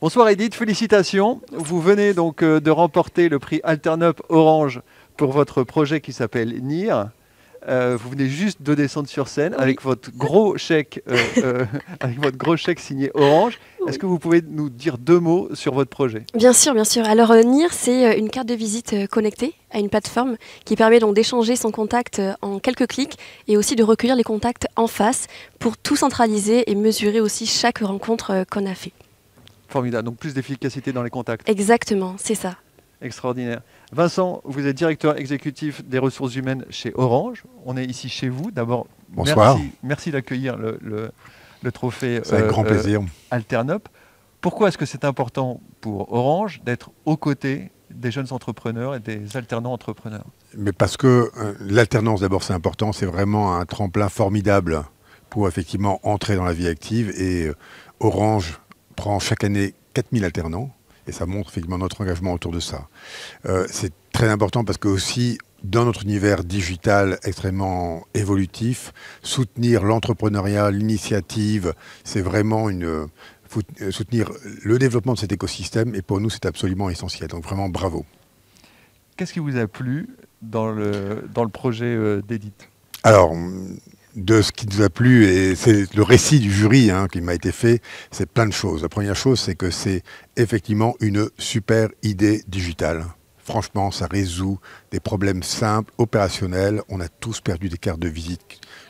Bonsoir Edith, félicitations. Vous venez donc de remporter le prix Alternup Orange pour votre projet qui s'appelle NIR. Vous venez juste de descendre sur scène Oui. avec votre gros chèque, avec votre gros chèque signé Orange. Oui. Est-ce que vous pouvez nous dire deux mots sur votre projet? Bien sûr, bien sûr. Alors NIR, c'est une carte de visite connectée à une plateforme qui permet donc d'échanger son contact en quelques clics et aussi de recueillir les contacts en face pour tout centraliser et mesurer aussi chaque rencontre qu'on a fait. Formidable, donc plus d'efficacité dans les contacts. Exactement, c'est ça. Extraordinaire. Vincent, vous êtes directeur exécutif des ressources humaines chez Orange. On est ici chez vous. D'abord, bonsoir. Merci d'accueillir le trophée avec grand plaisir. Alternup. Pourquoi est-ce que c'est important pour Orange d'être aux côtés des jeunes entrepreneurs et des alternants entrepreneurs? Mais parce que l'alternance, d'abord, c'est important. C'est vraiment un tremplin formidable pour effectivement entrer dans la vie active. Et Orange prend chaque année 4000 alternants. Et ça montre effectivement notre engagement autour de ça. C'est très important parce que aussi, dans notre univers digital extrêmement évolutif, soutenir l'entrepreneuriat, l'initiative, c'est vraiment soutenir le développement de cet écosystème. Et pour nous, c'est absolument essentiel. Donc vraiment, bravo. Qu'est-ce qui vous a plu dans le projet d'Edith? Alors, de ce qui nous a plu, et c'est le récit du jury qui m'a été fait, c'est plein de choses. La première chose, c'est que c'est effectivement une super idée digitale. Franchement, ça résout des problèmes simples, opérationnels. On a tous perdu des cartes de visite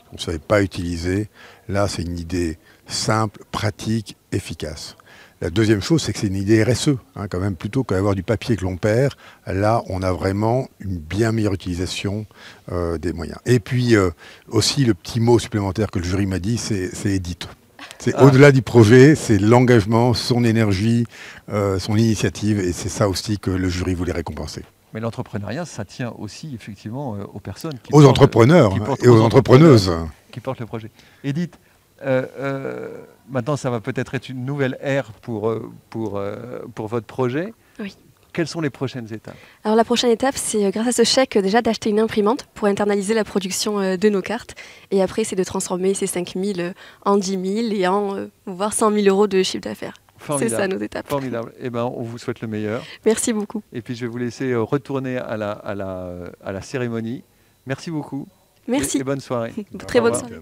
qu'on ne savait pas utiliser. Là, c'est une idée simple, pratique, efficace. La deuxième chose, c'est que c'est une idée RSE, quand même, plutôt qu'avoir du papier que l'on perd. Là, on a vraiment une bien meilleure utilisation des moyens. Et puis, aussi, le petit mot supplémentaire que le jury m'a dit, c'est Edith. C'est au-delà du projet, c'est l'engagement, son énergie, son initiative, et c'est ça aussi que le jury voulait récompenser. Mais l'entrepreneuriat, ça tient aussi effectivement aux personnes qui aux entrepreneurs et aux entrepreneuses qui portent le projet. Edith, maintenant, ça va peut-être être une nouvelle ère pour votre projet. Oui. Quelles sont les prochaines étapes? Alors la prochaine étape, c'est grâce à ce chèque déjà d'acheter une imprimante pour internaliser la production de nos cartes. Et après, c'est de transformer ces 5000 en 10 000 et en voire 100 000 euros de chiffre d'affaires. C'est ça nos étapes. Formidable. Eh ben, on vous souhaite le meilleur. Merci beaucoup. Et puis je vais vous laisser retourner à la cérémonie. Merci beaucoup. Merci. Et bonne soirée. Très bonne soirée.